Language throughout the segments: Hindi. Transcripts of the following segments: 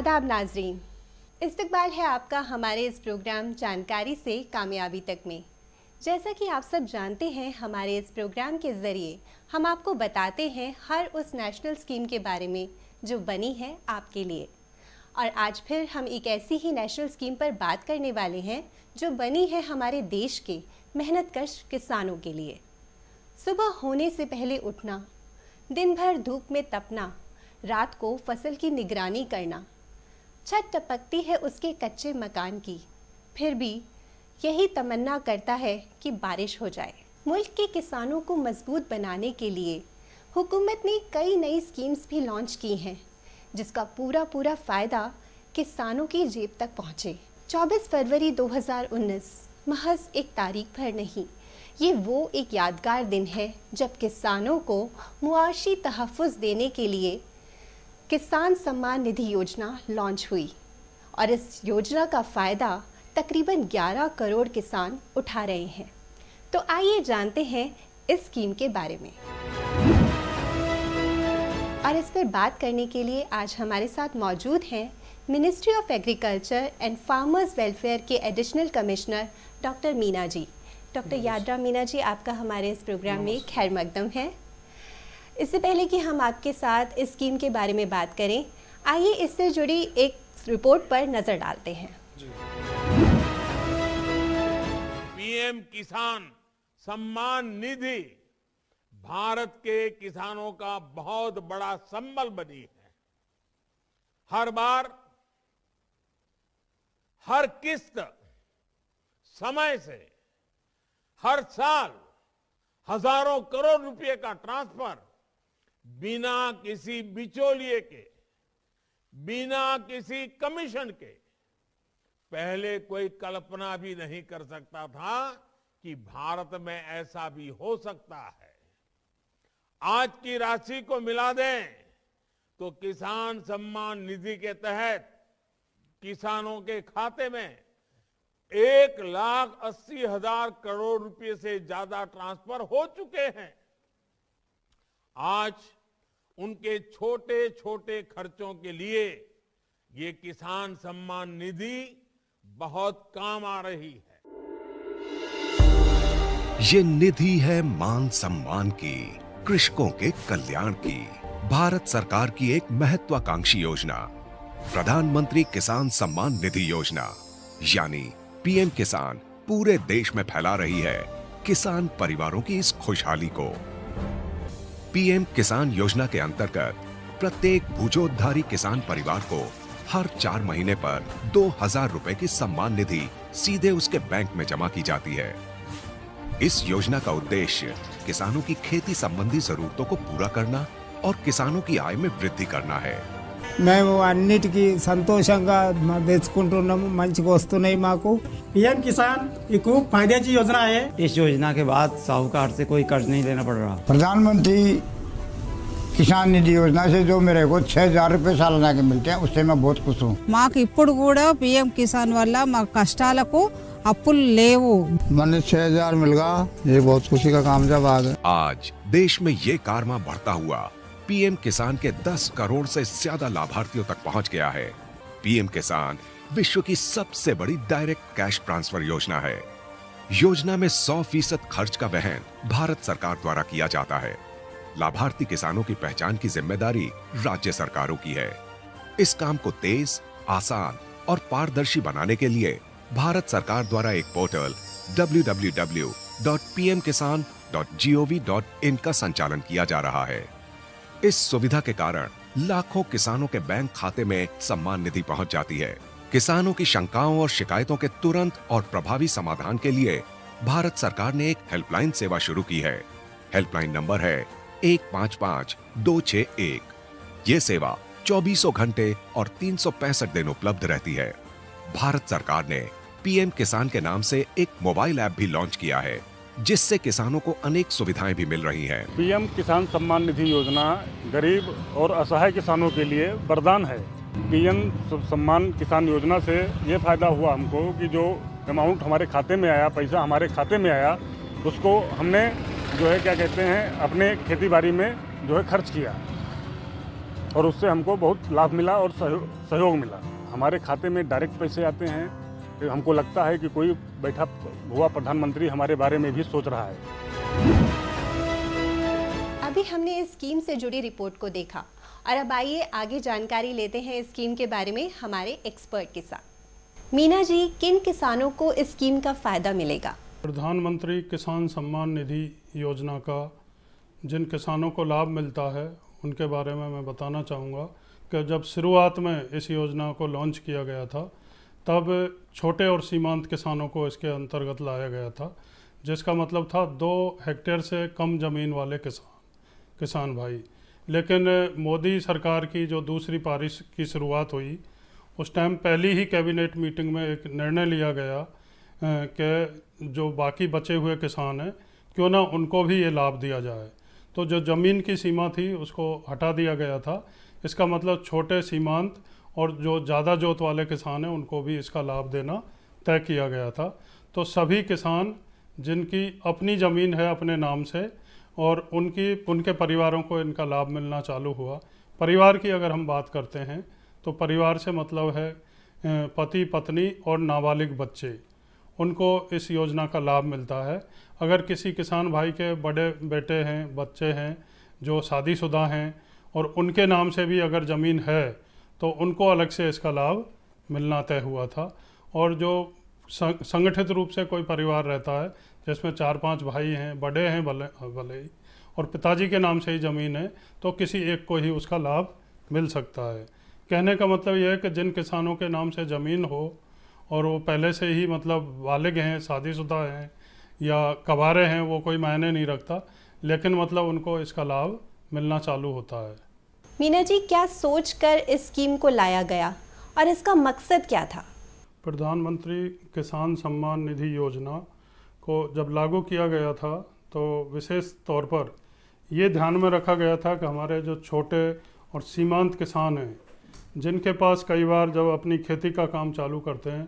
आदाब नाजरीन, इस्तकबाल है आपका हमारे इस प्रोग्राम जानकारी से कामयाबी तक में। जैसा कि आप सब जानते हैं, हमारे इस प्रोग्राम के ज़रिए हम आपको बताते हैं हर उस नेशनल स्कीम के बारे में जो बनी है आपके लिए। और आज फिर हम एक ऐसी ही नेशनल स्कीम पर बात करने वाले हैं जो बनी है हमारे देश के मेहनतकश किसानों के लिए। सुबह होने से पहले उठना, दिन भर धूप में तपना, रात को फसल की निगरानी करना, छत टपकती है उसके कच्चे मकान की, फिर भी यही तमन्ना करता है कि बारिश हो जाए। मुल्क के किसानों को मजबूत बनाने के लिए हुकूमत ने कई नई स्कीम्स भी लॉन्च की हैं, जिसका पूरा फ़ायदा किसानों की जेब तक पहुँचे। 24 फरवरी 2019 महज एक तारीख भर नहीं, ये वो एक यादगार दिन है जब किसानों को मुआशी तहफ़्फ़ुज़ देने के लिए किसान सम्मान निधि योजना लॉन्च हुई और इस योजना का फ़ायदा तकरीबन 11 करोड़ किसान उठा रहे हैं। तो आइए जानते हैं इस स्कीम के बारे में। और इस पर बात करने के लिए आज हमारे साथ मौजूद हैं ministry of agriculture and farmers welfare के additional commissioner doctor Meena ji. Doctor Yadram Meena ji, आपका हमारे इस प्रोग्राम में खैर मकदम है। इससे पहले कि हम आपके साथ इस स्कीम के बारे में बात करें, आइए इससे जुड़ी एक रिपोर्ट पर नजर डालते हैं। पीएम किसान सम्मान निधि भारत के किसानों का बहुत बड़ा संबल बनी है। हर बार हर किस्त समय से हर साल हजारों करोड़ रुपए का ट्रांसफर बिना किसी बिचौलिए के, बिना किसी कमीशन के। पहले कोई कल्पना भी नहीं कर सकता था कि भारत में ऐसा भी हो सकता है। आज की राशि को मिला दें तो किसान सम्मान निधि के तहत किसानों के खाते में 1,80,000 करोड़ रुपए से ज्यादा ट्रांसफर हो चुके हैं। आज उनके छोटे छोटे खर्चों के लिए ये किसान सम्मान निधि बहुत काम आ रही है। ये निधि है मान सम्मान की, कृषकों के कल्याण की। भारत सरकार की एक महत्वाकांक्षी योजना, प्रधानमंत्री किसान सम्मान निधि योजना यानी पीएम किसान, पूरे देश में फैला रही है किसान परिवारों की इस खुशहाली को। पीएम किसान योजना के अंतर्गत प्रत्येक भूजोद्धारी किसान परिवार को हर 4 महीने पर 2,000 रुपए की सम्मान निधि सीधे उसके बैंक में जमा की जाती है। इस योजना का उद्देश्य किसानों की खेती संबंधी जरूरतों को पूरा करना और किसानों की आय में वृद्धि करना है। మేము అన్నిటికీ సంతోషంగా తెచ్చుకుంటున్నాము, మంచిగా వస్తున్నాయి మాకు। पीएम किसान एक खूब फायद्याची योजना है। इस योजना के बाद साहूकार से कोई कर्ज नहीं लेना पड़ रहा। प्रधानमंत्री किसान निधि योजना से जो मेरे को 6,000 रुपए सालाना के मिलते हैं, उससे मैं बहुत खुश हूँ। మాకు ఇప్పుడు కూడా पीएम किसान వల్ల మా కష్టాలకు అప్పులు లేవు। मैंने 6,000 मिल गया, ये बहुत खुशी का काम जब आ गया। आज देश में ये कारवां बढ़ता हुआ पीएम किसान के 10 करोड़ से ज्यादा लाभार्थियों तक पहुंच गया है। पीएम किसान विश्व की सबसे बड़ी डायरेक्ट कैश ट्रांसफर योजना है। योजना में 100% खर्च का वहन भारत सरकार द्वारा किया जाता है। लाभार्थी किसानों की पहचान की जिम्मेदारी राज्य सरकारों की है। इस काम को तेज, आसान और पारदर्शी बनाने के लिए भारत सरकार द्वारा एक पोर्टल www.pmkisan.gov.in का संचालन किया जा रहा है। इस सुविधा के कारण लाखों किसानों के बैंक खाते में सम्मान निधि पहुंच जाती है। किसानों की शंकाओं और शिकायतों के तुरंत और प्रभावी समाधान के लिए भारत सरकार ने एक हेल्पलाइन सेवा शुरू की है। हेल्पलाइन नंबर है 155-261। ये सेवा 24 घंटे और 365 दिन उपलब्ध रहती है। भारत सरकार ने पीएम किसान के नाम से एक मोबाइल ऐप भी लॉन्च किया है, जिससे किसानों को अनेक सुविधाएं भी मिल रही हैं। पीएम किसान सम्मान निधि योजना गरीब और असहाय किसानों के लिए वरदान है। पीएम सम्मान किसान योजना से ये फायदा हुआ हमको कि जो अमाउंट हमारे खाते में आया, पैसा हमारे खाते में आया, उसको हमने जो है क्या कहते हैं अपने खेती बाड़ी में जो है खर्च किया। और उससे हमको बहुत लाभ मिला और सहयोग मिला। हमारे खाते में डायरेक्ट पैसे आते हैं। हमको लगता है कि कोई बैठा हुआ प्रधानमंत्री हमारे बारे में भी सोच रहा है। अभी हमने इस स्कीम से जुड़ी रिपोर्ट को देखा और अब आइए आगे जानकारी लेते हैं इस स्कीम के बारे में हमारे एक्सपर्ट के साथ। मीना जी, किन किसानों को इस स्कीम का फ़ायदा मिलेगा? प्रधानमंत्री किसान सम्मान निधि योजना का जिन किसानों को लाभ मिलता है उनके बारे में मैं बताना चाहूँगा कि जब शुरुआत में इस योजना को लॉन्च किया गया था तब छोटे और सीमांत किसानों को इसके अंतर्गत लाया गया था, जिसका मतलब था 2 हेक्टेयर से कम ज़मीन वाले किसान भाई। लेकिन मोदी सरकार की जो दूसरी पारी की शुरुआत हुई उस टाइम पहली ही कैबिनेट मीटिंग में एक निर्णय लिया गया कि जो बाकी बचे हुए किसान हैं क्यों ना उनको भी ये लाभ दिया जाए। तो जो ज़मीन की सीमा थी उसको हटा दिया गया था। इसका मतलब छोटे सीमांत और जो ज़्यादा जोत वाले किसान हैं उनको भी इसका लाभ देना तय किया गया था। तो सभी किसान जिनकी अपनी ज़मीन है अपने नाम से और उनके परिवारों को इनका लाभ मिलना चालू हुआ। परिवार की अगर हम बात करते हैं तो परिवार से मतलब है पति पत्नी और नाबालिग बच्चे, उनको इस योजना का लाभ मिलता है। अगर किसी किसान भाई के बड़े बेटे हैं, बच्चे हैं जो शादीशुदा हैं और उनके नाम से भी अगर ज़मीन है तो उनको अलग से इसका लाभ मिलना तय हुआ था। और जो संगठित रूप से कोई परिवार रहता है जिसमें 4-5 भाई हैं, बड़े हैं भले ही, और पिताजी के नाम से ही ज़मीन है तो किसी एक को ही उसका लाभ मिल सकता है। कहने का मतलब यह है कि जिन किसानों के नाम से ज़मीन हो और वो पहले से ही मतलब बालिग हैं, शादीशुदा हैं या कबारे हैं, वो कोई मायने नहीं रखता, लेकिन मतलब उनको इसका लाभ मिलना चालू होता है। मीना जी, क्या सोचकर इस स्कीम को लाया गया और इसका मकसद क्या था? प्रधानमंत्री किसान सम्मान निधि योजना को जब लागू किया गया था तो विशेष तौर पर ये ध्यान में रखा गया था कि हमारे जो छोटे और सीमांत किसान हैं जिनके पास कई बार जब अपनी खेती का काम चालू करते हैं,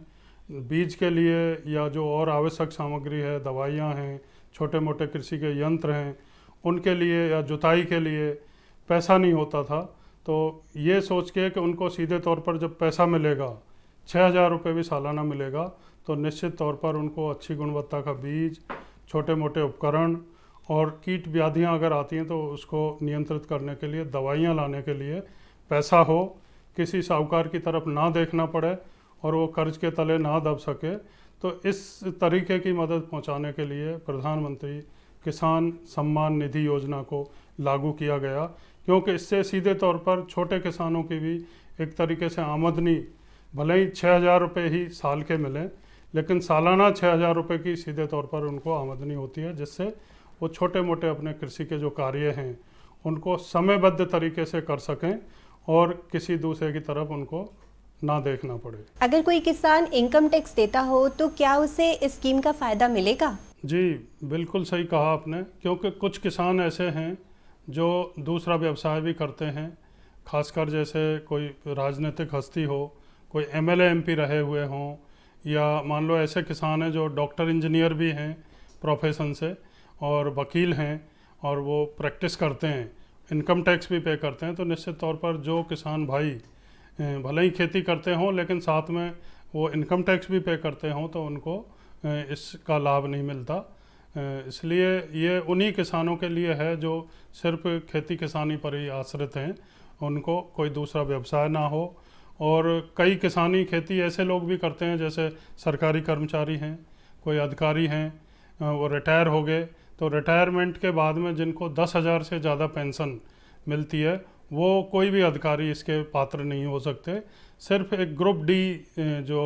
बीज के लिए या जो और आवश्यक सामग्री है, दवाइयाँ हैं, छोटे मोटे कृषि के यंत्र हैं, उनके लिए या जुताई के लिए पैसा नहीं होता था। तो ये सोच के कि उनको सीधे तौर पर जब पैसा मिलेगा, 6,000 रुपये भी सालाना मिलेगा, तो निश्चित तौर पर उनको अच्छी गुणवत्ता का बीज, छोटे मोटे उपकरण और कीट व्याधियाँ अगर आती हैं तो उसको नियंत्रित करने के लिए दवाइयाँ लाने के लिए पैसा हो, किसी साहूकार की तरफ ना देखना पड़े और वो कर्ज के तले ना दब सके। तो इस तरीके की मदद पहुंचाने के लिए प्रधानमंत्री किसान सम्मान निधि योजना को लागू किया गया, क्योंकि इससे सीधे तौर पर छोटे किसानों की भी एक तरीके से आमदनी भले ही 6,000 रुपये ही साल के मिलें, लेकिन सालाना 6,000 रुपये की सीधे तौर पर उनको आमदनी होती है, जिससे वो छोटे मोटे अपने कृषि के जो कार्य हैं उनको समयबद्ध तरीके से कर सकें और किसी दूसरे की तरफ उनको ना देखना पड़े। अगर कोई किसान इनकम टैक्स देता हो तो क्या उसे इस स्कीम का फ़ायदा मिलेगा? जी बिल्कुल सही कहा आपने, क्योंकि कुछ किसान ऐसे हैं जो दूसरा व्यवसाय भी करते हैं, खासकर जैसे कोई राजनीतिक हस्ती हो, कोई MLA MP रहे हुए हों, या मान लो ऐसे किसान हैं जो डॉक्टर इंजीनियर भी हैं प्रोफेशन से और वकील हैं और वो प्रैक्टिस करते हैं, इनकम टैक्स भी पे करते हैं। तो निश्चित तौर पर जो किसान भाई भले ही खेती करते हों लेकिन साथ में वो इनकम टैक्स भी पे करते हों तो उनको इसका लाभ नहीं मिलता। इसलिए ये उन्हीं किसानों के लिए है जो सिर्फ खेती किसानी पर ही आश्रित हैं, उनको कोई दूसरा व्यवसाय ना हो। और कई किसानी खेती ऐसे लोग भी करते हैं जैसे सरकारी कर्मचारी हैं, कोई अधिकारी हैं, वो रिटायर हो गए, तो रिटायरमेंट के बाद में जिनको 10,000 से ज़्यादा पेंशन मिलती है वो कोई भी अधिकारी इसके पात्र नहीं हो सकते। सिर्फ एक ग्रुप डी जो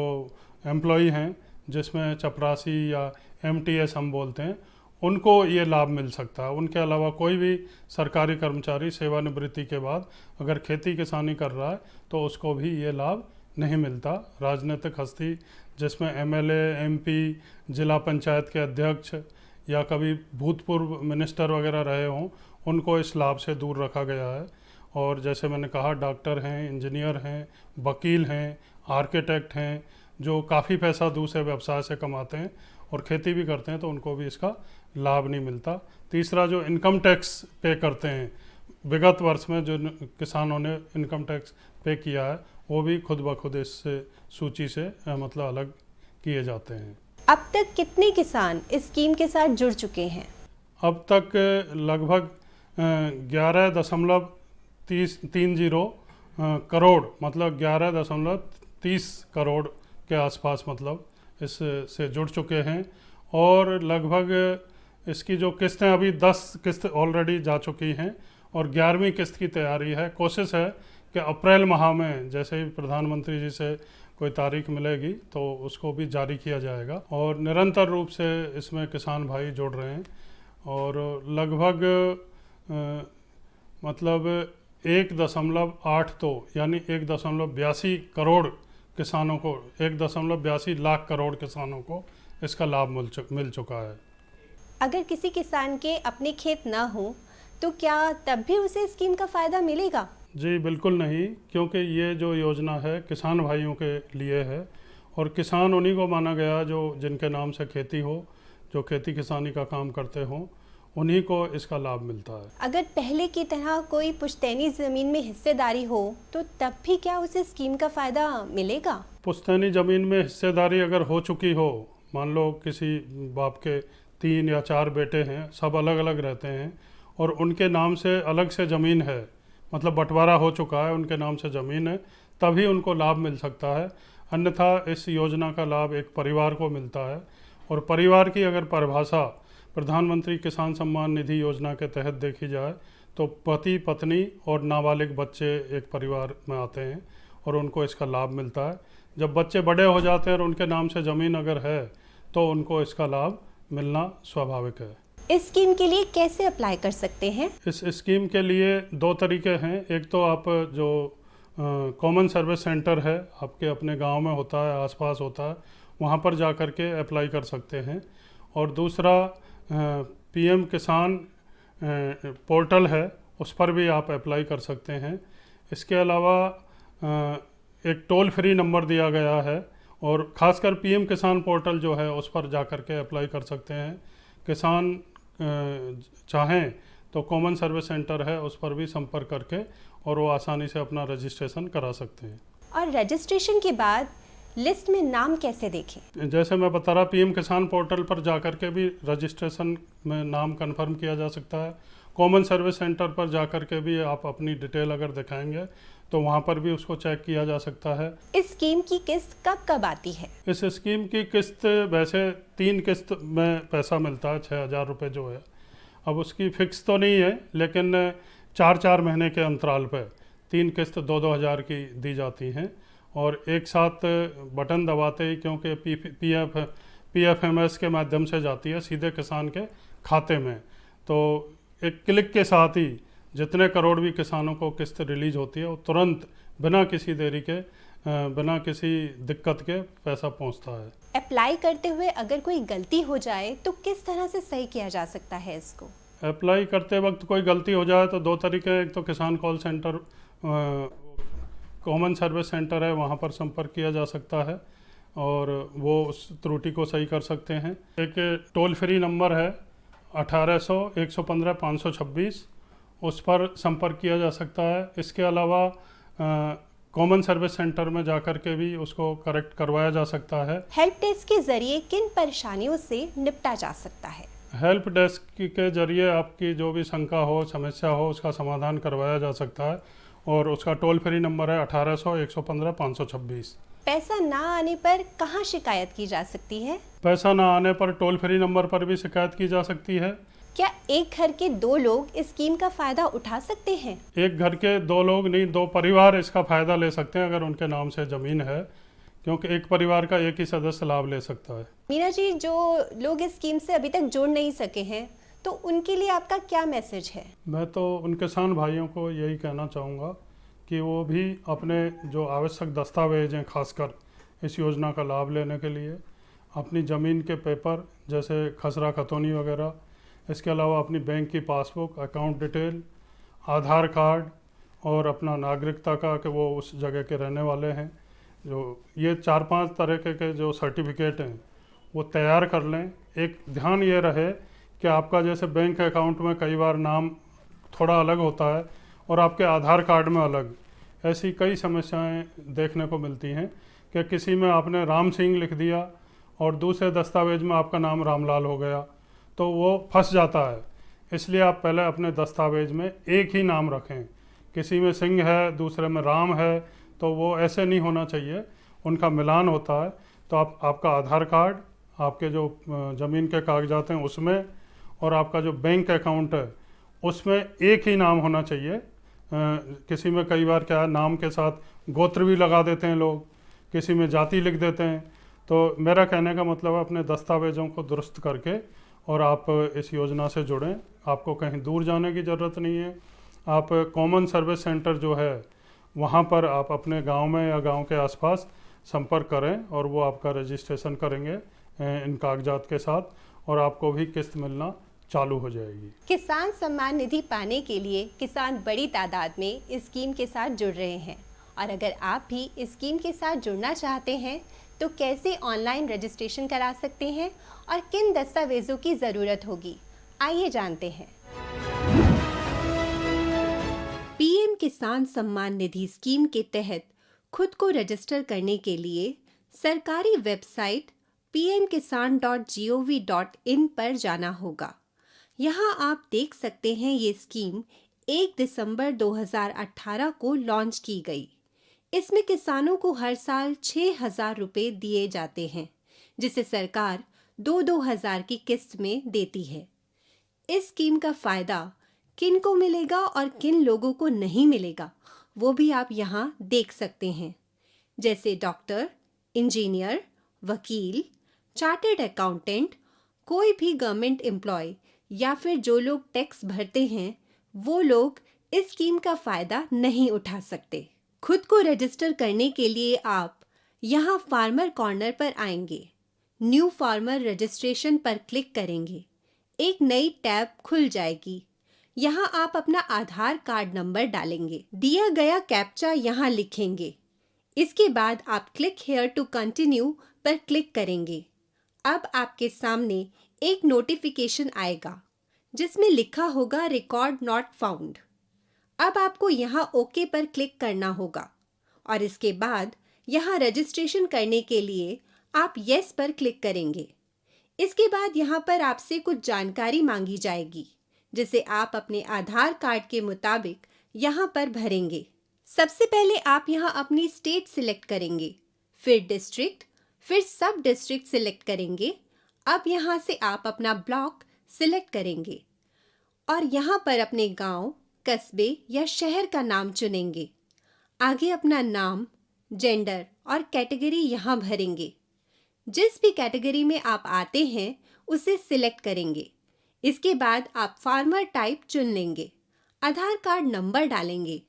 एम्प्लॉई हैं जिसमें चपरासी या MTS हम बोलते हैं, उनको ये लाभ मिल सकता है। उनके अलावा कोई भी सरकारी कर्मचारी सेवानिवृत्ति के बाद अगर खेती किसानी कर रहा है तो उसको भी ये लाभ नहीं मिलता। राजनीतिक हस्ती जिसमें MLA MP, जिला पंचायत के अध्यक्ष या कभी भूतपूर्व मिनिस्टर वगैरह रहे हों, उनको इस लाभ से दूर रखा गया है। और जैसे मैंने कहा, डॉक्टर हैं, इंजीनियर हैं, वकील हैं, आर्किटेक्ट हैं, जो काफ़ी पैसा दूसरे व्यवसाय से कमाते हैं और खेती भी करते हैं, तो उनको भी इसका लाभ नहीं मिलता। तीसरा, जो इनकम टैक्स पे करते हैं विगत वर्ष में जो किसानों ने इनकम टैक्स पे किया है वो भी खुद ब खुद इस सूची से मतलब अलग किए जाते हैं। अब तक कितने किसान इस स्कीम के साथ जुड़ चुके हैं? अब तक लगभग 11.30 करोड़ मतलब 11.30 करोड़ के आसपास मतलब इससे जुड़ चुके हैं। और लगभग इसकी जो किस्तें अभी 10 किस्त ऑलरेडी जा चुकी हैं और 11वीं किस्त की तैयारी है। कोशिश है कि अप्रैल माह में जैसे ही प्रधानमंत्री जी से कोई तारीख मिलेगी तो उसको भी जारी किया जाएगा। और निरंतर रूप से इसमें किसान भाई जुड़ रहे हैं और लगभग मतलब 1.82 यानी 1.82 करोड़ किसानों को 1.82 लाख करोड़ किसानों को इसका लाभ मिल चुका है। अगर किसी किसान के अपने खेत ना हो तो क्या तब भी उसे स्कीम का फ़ायदा मिलेगा? जी बिल्कुल नहीं, क्योंकि ये जो योजना है किसान भाइयों के लिए है और किसान उन्हीं को माना गया जो जिनके नाम से खेती हो, जो खेती किसानी का काम करते हों, उन्हीं को इसका लाभ मिलता है। अगर पहले की तरह कोई पुश्तैनी ज़मीन में हिस्सेदारी हो तो तब भी क्या उसे स्कीम का फ़ायदा मिलेगा? पुश्तैनी ज़मीन में हिस्सेदारी अगर हो चुकी हो, मान लो किसी बाप के 3 या 4 बेटे हैं, सब अलग अलग रहते हैं और उनके नाम से अलग से ज़मीन है, मतलब बंटवारा हो चुका है, उनके नाम से ज़मीन है, तभी उनको लाभ मिल सकता है। अन्यथा इस योजना का लाभ एक परिवार को मिलता है और परिवार की अगर परिभाषा प्रधानमंत्री किसान सम्मान निधि योजना के तहत देखी जाए तो पति पत्नी और नाबालिग बच्चे एक परिवार में आते हैं और उनको इसका लाभ मिलता है। जब बच्चे बड़े हो जाते हैं और उनके नाम से ज़मीन अगर है तो उनको इसका लाभ मिलना स्वाभाविक है। इस स्कीम के लिए कैसे अप्लाई कर सकते हैं? इस स्कीम के लिए 2 तरीके हैं। एक तो आप जो कॉमन सर्विस सेंटर है आपके अपने गांव में होता है, आसपास होता है, वहां पर जा कर के अप्लाई कर सकते हैं। और दूसरा पीएम किसान पोर्टल है, उस पर भी आप अप्लाई कर सकते हैं। इसके अलावा एक टोल फ्री नंबर दिया गया है और ख़ासकर पीएम किसान पोर्टल जो है उस पर जा कर के अप्लाई कर सकते हैं। किसान चाहें तो कॉमन सर्विस सेंटर है उस पर भी संपर्क करके और वो आसानी से अपना रजिस्ट्रेशन करा सकते हैं। और रजिस्ट्रेशन के बाद लिस्ट में नाम कैसे देखें? जैसे मैं बता रहा, पीएम किसान पोर्टल पर जा कर के भी रजिस्ट्रेशन में नाम कंफर्म किया जा सकता है। कॉमन सर्विस सेंटर पर जा कर के भी आप अपनी डिटेल अगर दिखाएंगे तो वहाँ पर भी उसको चेक किया जा सकता है। इस स्कीम की किस्त कब कब आती है? इस स्कीम की किस्त वैसे 3 किस्त में पैसा मिलता है, 6,000 रुपये जो है। अब उसकी फिक्स तो नहीं है, लेकिन 4-4 महीने के अंतराल पर 3 किस्त 2-2 हज़ार की दी जाती हैं और एक साथ बटन दबाते ही, क्योंकि PFMS के माध्यम से जाती है सीधे किसान के खाते में, तो एक क्लिक के साथ ही जितने करोड़ भी किसानों को किस्त रिलीज होती है वो तुरंत बिना किसी देरी के, बिना किसी दिक्कत के पैसा पहुंचता है। अप्लाई करते हुए अगर कोई गलती हो जाए तो किस तरह से सही किया जा सकता है इसको? अप्लाई करते वक्त कोई गलती हो जाए तो 2 तरीके हैं। एक तो किसान call centre, common service centre है, वहाँ पर संपर्क किया जा सकता है और वो उस त्रुटि को सही कर सकते हैं। एक टोल फ्री नंबर है 1800-115-526, उस पर संपर्क किया जा सकता है। इसके अलावा कॉमन सर्विस सेंटर में जाकर के भी उसको करेक्ट करवाया जा सकता है। हेल्प डेस्क के जरिए किन परेशानियों से निपटा जा सकता है? हेल्प डेस्क के जरिए आपकी जो भी शंका हो, समस्या हो, उसका समाधान करवाया जा सकता है और उसका टोल फ्री नंबर है 1800-115-526। पैसा ना आने पर कहाँ शिकायत की जा सकती है? पैसा ना आने पर टोल फ्री नंबर पर भी शिकायत की जा सकती है। क्या एक घर के 2 लोग इस स्कीम का फायदा उठा सकते हैं? एक घर के 2 लोग नहीं, 2 परिवार इसका फायदा ले सकते हैं अगर उनके नाम से ज़मीन है, क्योंकि एक परिवार का एक ही सदस्य लाभ ले सकता है। मीना जी, जो लोग इस स्कीम से अभी तक जुड़ नहीं सके हैं तो उनके लिए आपका क्या मैसेज है? मैं तो उन किसान भाइयों को यही कहना चाहूँगा कि वो भी अपने जो आवश्यक दस्तावेज हैं, खासकर इस योजना का लाभ लेने के लिए, अपनी ज़मीन के पेपर जैसे खसरा खतौनी वगैरह, इसके अलावा अपनी बैंक की पासबुक, अकाउंट डिटेल, आधार कार्ड और अपना नागरिकता का कि वो उस जगह के रहने वाले हैं, जो ये 4-5 तरह के जो सर्टिफिकेट हैं वो तैयार कर लें। एक ध्यान ये रहे कि आपका जैसे बैंक अकाउंट में कई बार नाम थोड़ा अलग होता है और आपके आधार कार्ड में अलग। ऐसी कई समस्याएं देखने को मिलती हैं कि किसी में आपने राम सिंह लिख दिया और दूसरे दस्तावेज में आपका नाम रामलाल हो गया, तो वो फंस जाता है। इसलिए आप पहले अपने दस्तावेज में एक ही नाम रखें। किसी में सिंह है, दूसरे में राम है, तो वो ऐसे नहीं होना चाहिए, उनका मिलान होता है। तो आपका आधार कार्ड, आपके जो ज़मीन के कागजात हैं उसमें, और आपका जो बैंक अकाउंट है उसमें एक ही नाम होना चाहिए। किसी में कई बार क्या है, नाम के साथ गोत्र भी लगा देते हैं लोग, किसी में जाति लिख देते हैं। तो मेरा कहने का मतलब है अपने दस्तावेज़ों को दुरुस्त करके और आप इस योजना से जुड़ें। आपको कहीं दूर जाने की ज़रूरत नहीं है। आप कॉमन सर्विस सेंटर जो है वहाँ पर आप अपने गांव में या गांव के आसपास संपर्क करें और वो आपका रजिस्ट्रेशन करेंगे इन कागजात के साथ, और आपको भी किस्त मिलना चालू हो जाएगी। किसान सम्मान निधि पाने के लिए किसान बड़ी तादाद में इस स्कीम के साथ जुड़ रहे हैं, और अगर आप भी इस स्कीम के साथ जुड़ना चाहते हैं तो कैसे ऑनलाइन रजिस्ट्रेशन करा सकते हैं और किन दस्तावेजों की ज़रूरत होगी, आइए जानते हैं। पीएम किसान सम्मान निधि स्कीम के तहत खुद को रजिस्टर करने के लिए सरकारी वेबसाइट pmkisan.gov.in पर जाना होगा। यहाँ आप देख सकते हैं ये स्कीम 1 दिसंबर 2018 को लॉन्च की गई। इसमें किसानों को हर साल 6,000 रुपये दिए जाते हैं, जिसे सरकार 2-2 हज़ार की किस्त में देती है। इस स्कीम का फ़ायदा किन को मिलेगा और किन लोगों को नहीं मिलेगा, वो भी आप यहाँ देख सकते हैं, जैसे डॉक्टर, इंजीनियर, वकील, चार्टर्ड अकाउंटेंट, कोई भी गवर्नमेंट एम्प्लॉय या फिर जो लोग टैक्स भरते हैं, वो लोग इस स्कीम का फ़ायदा नहीं उठा सकते। खुद को रजिस्टर करने के लिए आप यहाँ फार्मर कॉर्नर पर आएंगे, न्यू फार्मर रजिस्ट्रेशन पर क्लिक करेंगे, एक नई टैब खुल जाएगी। यहाँ आप अपना आधार कार्ड नंबर डालेंगे, दिया गया कैप्चा यहाँ लिखेंगे। इसके बाद आप क्लिक हेयर टू कंटिन्यू पर क्लिक करेंगे। अब आपके सामने एक नोटिफिकेशन आएगा जिसमें लिखा होगा रिकॉर्ड नॉट फाउंड। अब आपको यहाँ ओके पर क्लिक करना होगा और इसके बाद यहाँ रजिस्ट्रेशन करने के लिए आप यस पर क्लिक करेंगे। इसके बाद यहाँ पर आपसे कुछ जानकारी मांगी जाएगी, जिसे आप अपने आधार कार्ड के मुताबिक यहाँ पर भरेंगे। सबसे पहले आप यहाँ अपनी स्टेट सिलेक्ट करेंगे, फिर डिस्ट्रिक्ट, फिर सब डिस्ट्रिक्ट सिलेक्ट करेंगे। अब यहाँ से आप अपना ब्लॉक सिलेक्ट करेंगे और यहाँ पर अपने गांव, कस्बे या शहर का नाम चुनेंगे। आगे अपना नाम, जेंडर और कैटेगरी यहाँ भरेंगे। जिस भी कैटेगरी में आप आते हैं उसे सिलेक्ट करेंगे। इसके बाद आप फार्मर टाइप चुन लेंगे, आधार कार्ड नंबर डालेंगे,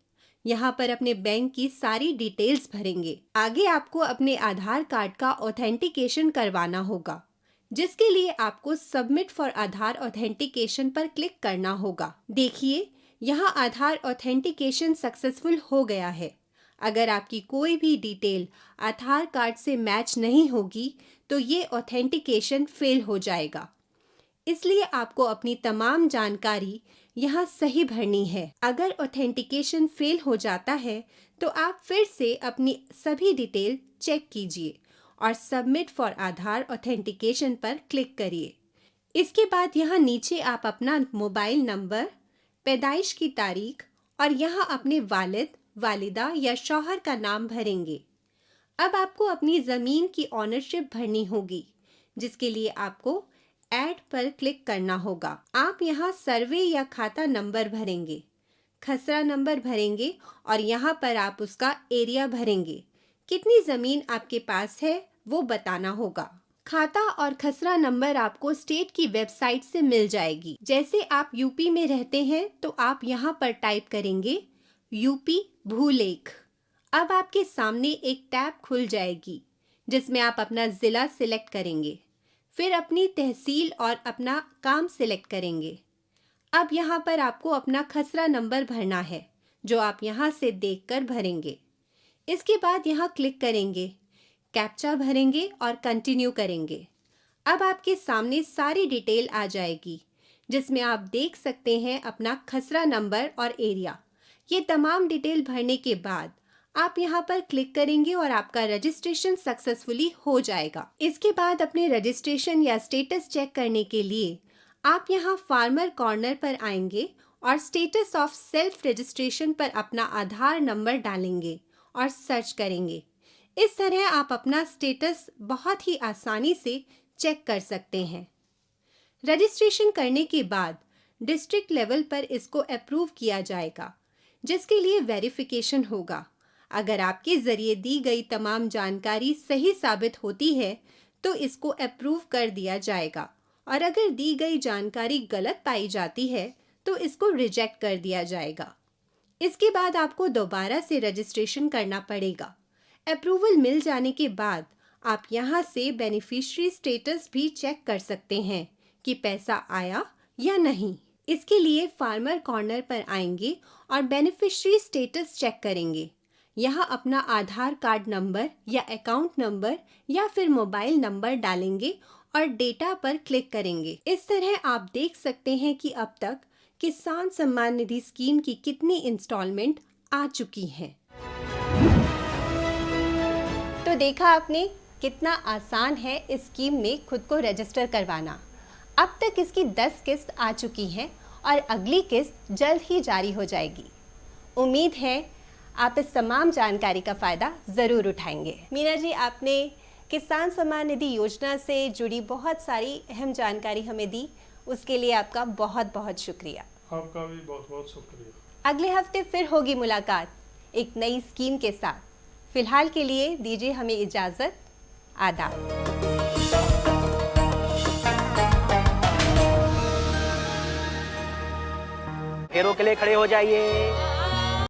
यहाँ पर अपने बैंक की सारी डिटेल्स भरेंगे। आगे आपको अपने आधार कार्ड का ऑथेंटिकेशन करवाना होगा, जिसके लिए आपको सबमिट फॉर आधार ऑथेंटिकेशन पर क्लिक करना होगा। देखिए यहाँ आधार ऑथेंटिकेशन सक्सेसफुल हो गया है। अगर आपकी कोई भी डिटेल आधार कार्ड से मैच नहीं होगी तो ये ऑथेंटिकेशन फेल हो जाएगा। इसलिए आपको अपनी तमाम जानकारी यहाँ सही भरनी है। अगर ऑथेंटिकेशन फेल हो जाता है तो आप फिर से अपनी सभी डिटेल चेक कीजिए और सबमिट फॉर आधार ऑथेंटिकेशन पर क्लिक करिए। इसके बाद यहाँ नीचे आप अपना मोबाइल नंबर, पैदाइश की तारीख और यहाँ अपने वालिद, वालिदा या शौहर का नाम भरेंगे। अब आपको अपनी ज़मीन की ऑनरशिप भरनी होगी, जिसके लिए आपको ऐड पर क्लिक करना होगा। आप यहाँ सर्वे या खाता नंबर भरेंगे, खसरा नंबर भरेंगे और यहाँ पर आप उसका एरिया भरेंगे। कितनी ज़मीन आपके पास है वो बताना होगा। खाता और खसरा नंबर आपको स्टेट की वेबसाइट से मिल जाएगी। जैसे आप यूपी में रहते हैं तो आप यहाँ पर टाइप करेंगे यूपी भूलेख। अब आपके सामने एक टैब खुल जाएगी जिसमें आप अपना ज़िला सिलेक्ट करेंगे, फिर अपनी तहसील और अपना काम सिलेक्ट करेंगे। अब यहाँ पर आपको अपना खसरा नंबर भरना है, जो आप यहाँ से देखकर भरेंगे। इसके बाद यहाँ क्लिक करेंगे, कैप्चा भरेंगे और कंटिन्यू करेंगे। अब आपके सामने सारी डिटेल आ जाएगी, जिसमें आप देख सकते हैं अपना खसरा नंबर और एरिया। ये तमाम डिटेल भरने के बाद आप यहाँ पर क्लिक करेंगे और आपका रजिस्ट्रेशन सक्सेसफुली हो जाएगा। इसके बाद अपने रजिस्ट्रेशन या स्टेटस चेक करने के लिए आप यहाँ फार्मर कॉर्नर पर आएंगे और स्टेटस ऑफ सेल्फ रजिस्ट्रेशन पर अपना आधार नंबर डालेंगे और सर्च करेंगे। इस तरह आप अपना स्टेटस बहुत ही आसानी से चेक कर सकते हैं। रजिस्ट्रेशन करने के बाद डिस्ट्रिक्ट लेवल पर इसको अप्रूव किया जाएगा, जिसके लिए वेरिफिकेशन होगा। अगर आपके ज़रिए दी गई तमाम जानकारी सही साबित होती है तो इसको अप्रूव कर दिया जाएगा, और अगर दी गई जानकारी गलत पाई जाती है तो इसको रिजेक्ट कर दिया जाएगा। इसके बाद आपको दोबारा से रजिस्ट्रेशन करना पड़ेगा। अप्रूवल मिल जाने के बाद आप यहाँ से बेनिफिशियरी स्टेटस भी चेक कर सकते हैं कि पैसा आया या नहीं। इसके लिए फार्मर कॉर्नर पर आएंगे और बेनिफिशियरी स्टेटस चेक करेंगे। यहाँ अपना आधार कार्ड नंबर या अकाउंट नंबर या फिर मोबाइल नंबर डालेंगे और डेटा पर क्लिक करेंगे। इस तरह आप देख सकते हैं कि अब तक किसान सम्मान निधि स्कीम की कितनी इंस्टॉलमेंट आ चुकी हैं। तो देखा आपने कितना आसान है इस स्कीम में खुद को रजिस्टर करवाना। अब तक इसकी 10 किस्त आ चुकी हैं और अगली किस्त जल्द ही जारी हो जाएगी। उम्मीद है आप इस तमाम जानकारी का फ़ायदा ज़रूर उठाएंगे। मीना जी, आपने किसान सम्मान निधि योजना से जुड़ी बहुत सारी अहम जानकारी हमें दी, उसके लिए आपका बहुत बहुत शुक्रिया। आपका भी बहुत बहुत शुक्रिया। अगले हफ्ते फिर होगी मुलाकात एक नई स्कीम के साथ। फिलहाल के लिए दीजिए हमें इजाज़त। आदाब। पैरों के लिए खड़े हो जाइए।